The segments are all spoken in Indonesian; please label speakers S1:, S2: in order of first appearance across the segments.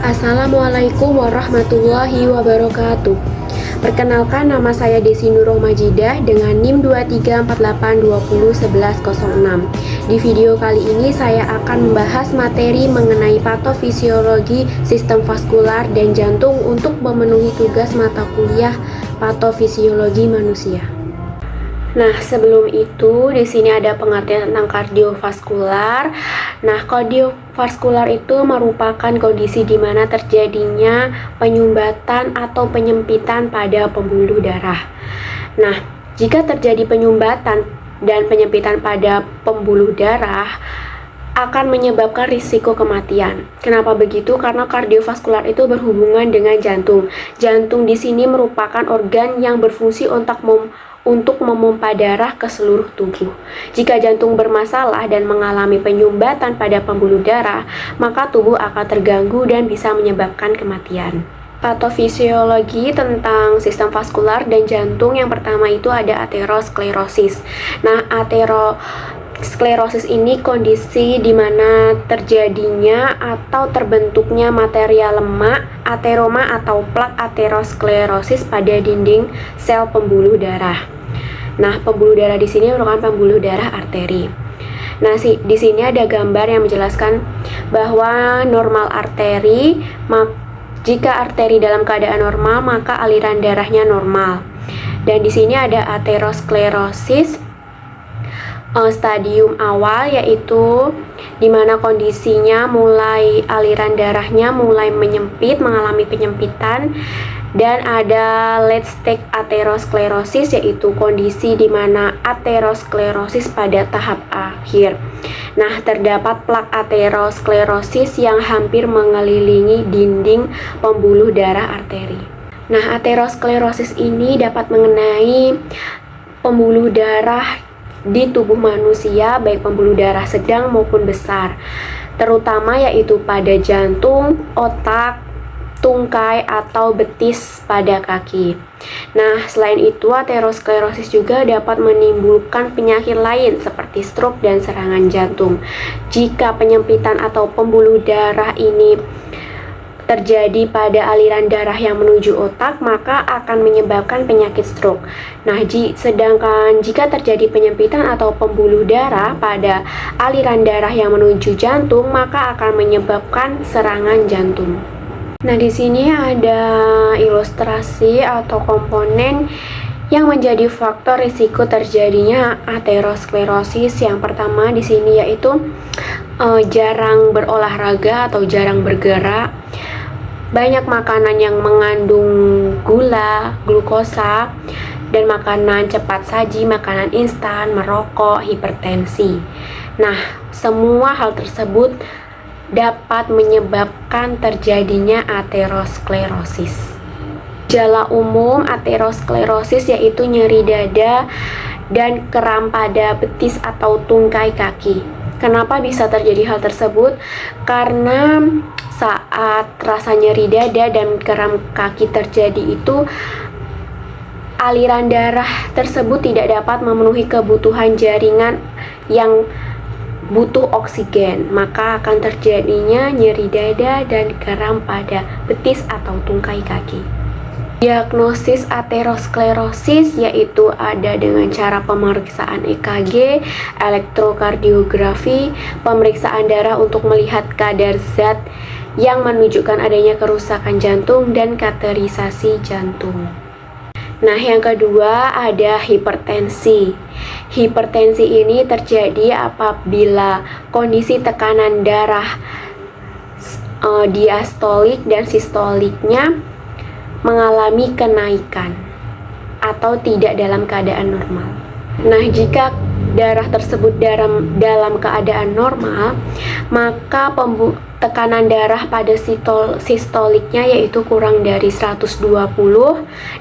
S1: Assalamualaikum warahmatullahi wabarakatuh. Perkenalkan, nama saya Desi Nurul Majidah dengan NIM 2348201106. Di video kali ini saya akan membahas materi mengenai patofisiologi sistem vaskular dan jantung untuk memenuhi tugas mata kuliah patofisiologi manusia. Nah, sebelum itu di sini ada pengertian tentang kardiovaskular. Nah, kardiovaskular itu merupakan kondisi di mana terjadinya penyumbatan atau penyempitan pada pembuluh darah. Nah, jika terjadi penyumbatan dan penyempitan pada pembuluh darah akan menyebabkan risiko kematian. Kenapa begitu? Karena kardiovaskular itu berhubungan dengan jantung. Jantung di sini merupakan organ yang berfungsi untuk memompa darah ke seluruh tubuh. Jika jantung bermasalah dan mengalami penyumbatan pada pembuluh darah, maka tubuh akan terganggu dan bisa menyebabkan kematian. Patofisiologi tentang sistem vaskular dan jantung yang pertama itu ada aterosklerosis. Nah, aterosklerosis ini kondisi di mana terjadinya atau terbentuknya material lemak, ateroma atau plak aterosklerosis pada dinding sel pembuluh darah. Nah, pembuluh darah di sini merupakan pembuluh darah arteri. Nah, di sini ada gambar yang menjelaskan bahwa normal arteri, jika arteri dalam keadaan normal, maka aliran darahnya normal. Dan di sini ada aterosklerosis stadium awal, yaitu di mana kondisinya aliran darahnya mulai menyempit, mengalami penyempitan. Dan ada late stage aterosklerosis, yaitu kondisi di mana aterosklerosis pada tahap akhir. Nah, terdapat plak aterosklerosis yang hampir mengelilingi dinding pembuluh darah arteri. Nah, aterosklerosis ini dapat mengenai pembuluh darah di tubuh manusia, baik pembuluh darah sedang maupun besar, terutama yaitu pada jantung, otak, tungkai, atau betis pada kaki. Nah, selain itu aterosklerosis juga dapat menimbulkan penyakit lain seperti stroke dan serangan jantung. Jika penyempitan atau pembuluh darah ini terjadi pada aliran darah yang menuju otak, maka akan menyebabkan penyakit stroke. Nah, sedangkan jika terjadi penyempitan atau pembuluh darah pada aliran darah yang menuju jantung, maka akan menyebabkan serangan jantung. Nah, di sini ada ilustrasi atau komponen yang menjadi faktor risiko terjadinya aterosklerosis. Yang pertama di sini yaitu jarang berolahraga atau jarang bergerak, banyak makanan yang mengandung gula, glukosa, dan makanan cepat saji, makanan instan, merokok, hipertensi. Nah, semua hal tersebut dapat menyebabkan terjadinya aterosklerosis. Gejala umum aterosklerosis yaitu nyeri dada dan kram pada betis atau tungkai kaki. Kenapa bisa terjadi hal tersebut? Karena saat rasa nyeri dada dan kram kaki terjadi itu, aliran darah tersebut tidak dapat memenuhi kebutuhan jaringan yang butuh oksigen, maka akan terjadinya nyeri dada dan kram pada betis atau tungkai kaki. Diagnosis aterosklerosis yaitu ada dengan cara pemeriksaan EKG, elektrokardiografi, pemeriksaan darah untuk melihat kadar zat yang menunjukkan adanya kerusakan jantung, dan kateterisasi jantung. Nah, yang kedua ada hipertensi. Hipertensi ini terjadi apabila kondisi tekanan darah diastolik dan sistoliknya mengalami kenaikan atau tidak dalam keadaan normal. Nah, jika darah tersebut dalam keadaan normal, maka tekanan darah pada sistoliknya yaitu kurang dari 120,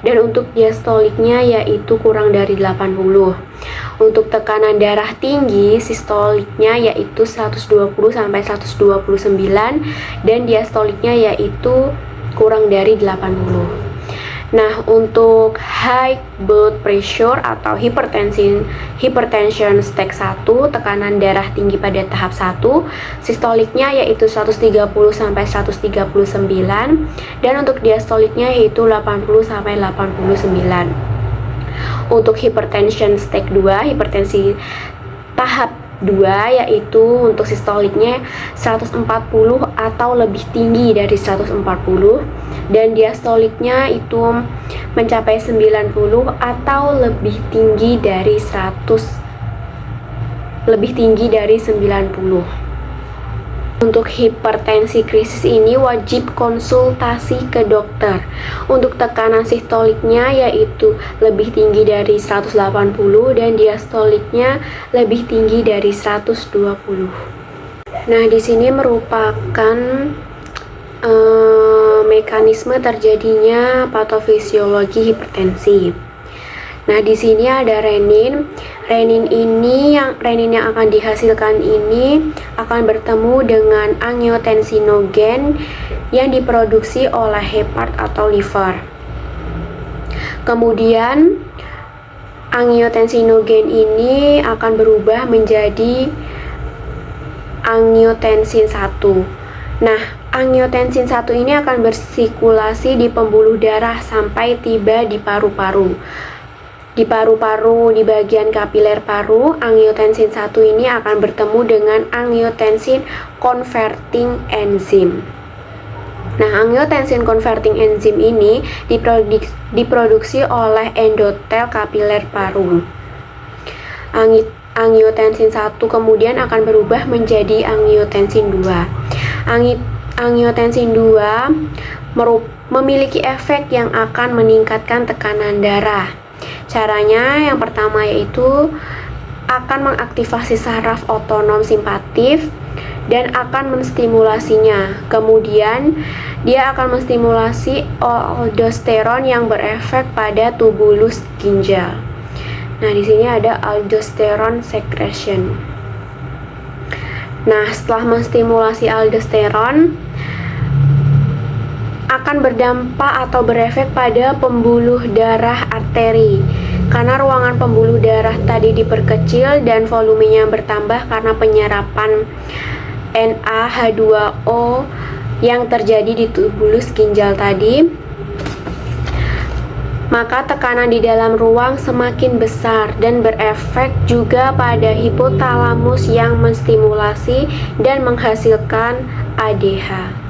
S1: dan untuk diastoliknya yaitu kurang dari 80. Untuk tekanan darah tinggi, sistoliknya yaitu 120 sampai 129, dan diastoliknya yaitu kurang dari 80. Nah, untuk high blood pressure atau hypertension stage 1, tekanan darah tinggi pada tahap 1, sistoliknya yaitu 130 sampai 139 dan untuk diastoliknya yaitu 80 sampai 89. Untuk hypertension stage 2, hipertensi tahap 2 yaitu untuk sistoliknya 140 atau lebih tinggi dari 140 dan diastoliknya itu mencapai 90 atau lebih tinggi dari 90. Untuk hipertensi krisis ini wajib konsultasi ke dokter. Untuk tekanan sistoliknya yaitu lebih tinggi dari 180 dan diastoliknya lebih tinggi dari 120. Nah, di sini merupakan mekanisme terjadinya patofisiologi hipertensi. Nah, di sini ada renin. Renin yang akan dihasilkan ini akan bertemu dengan angiotensinogen yang diproduksi oleh hepat atau liver. Kemudian angiotensinogen ini akan berubah menjadi angiotensin 1. Nah, angiotensin 1 ini akan bersirkulasi di pembuluh darah sampai tiba di paru-paru. Di paru-paru, di bagian kapiler paru, angiotensin 1 ini akan bertemu dengan angiotensin converting enzyme. Nah, angiotensin converting enzyme ini diproduksi oleh endotel kapiler paru. Angiotensin 1 kemudian akan berubah menjadi angiotensin 2. Angiotensin 2 memiliki efek yang akan meningkatkan tekanan darah. Caranya yang pertama yaitu akan mengaktifasi saraf otonom simpatif dan akan menstimulasinya. Kemudian dia akan menstimulasi aldosteron yang berefek pada tubulus ginjal. Nah, di sini ada aldosteron secretion. Nah, setelah menstimulasi aldosteron akan berdampak atau berefek pada pembuluh darah arteri karena ruangan pembuluh darah tadi diperkecil dan volumenya bertambah karena penyerapan NaH2O yang terjadi di tubulus ginjal tadi. Maka tekanan di dalam ruang semakin besar dan berefek juga pada hipotalamus yang menstimulasi dan menghasilkan ADH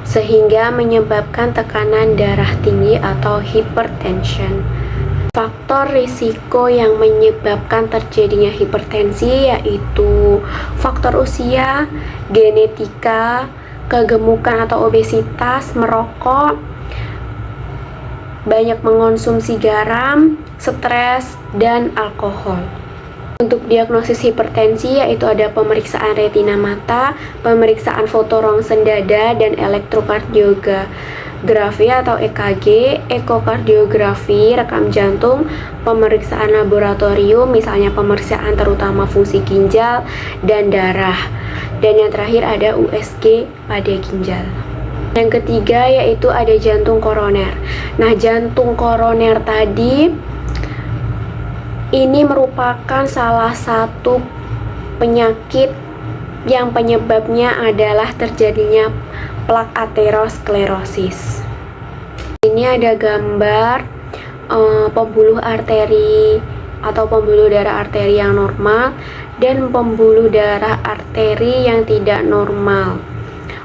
S1: sehingga menyebabkan tekanan darah tinggi atau hypertension. Faktor risiko yang menyebabkan terjadinya hipertensi yaitu faktor usia, genetika, kegemukan atau obesitas, merokok, banyak mengonsumsi garam, stres, dan alkohol. Untuk diagnosis hipertensi yaitu ada pemeriksaan retina mata, pemeriksaan foto rongsen dada dan elektrokardiografi atau EKG, ekokardiografi, rekam jantung, pemeriksaan laboratorium misalnya pemeriksaan terutama fungsi ginjal dan darah. Dan yang terakhir ada USG pada ginjal. Yang ketiga yaitu ada jantung koroner. Nah, jantung koroner tadi ini merupakan salah satu penyakit yang penyebabnya adalah terjadinya plak aterosklerosis. Ini ada gambar pembuluh arteri atau pembuluh darah arteri yang normal dan pembuluh darah arteri yang tidak normal.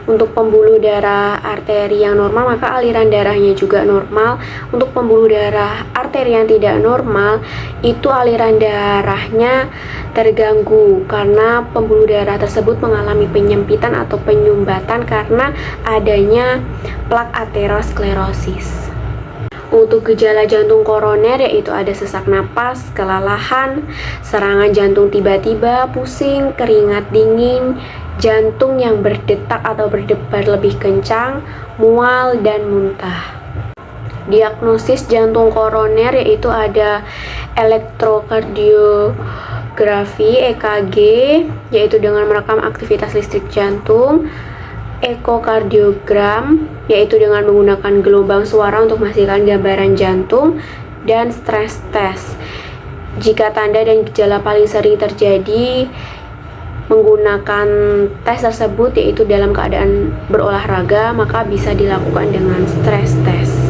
S1: Untuk pembuluh darah arteri yang normal maka aliran darahnya juga normal. Untuk pembuluh darah arteri yang tidak normal itu aliran darahnya terganggu karena pembuluh darah tersebut mengalami penyempitan atau penyumbatan karena adanya plak aterosklerosis. Untuk gejala jantung koroner yaitu ada sesak napas, kelelahan, serangan jantung tiba-tiba, pusing, keringat dingin, jantung yang berdetak atau berdebar lebih kencang, mual, dan muntah. Diagnosis jantung koroner yaitu ada elektrokardiografi EKG yaitu dengan merekam aktivitas listrik jantung, ekokardiogram, yaitu dengan menggunakan gelombang suara untuk menghasilkan gambaran jantung, dan stress test. Jika tanda dan gejala paling sering terjadi menggunakan tes tersebut yaitu dalam keadaan berolahraga, maka bisa dilakukan dengan stress test.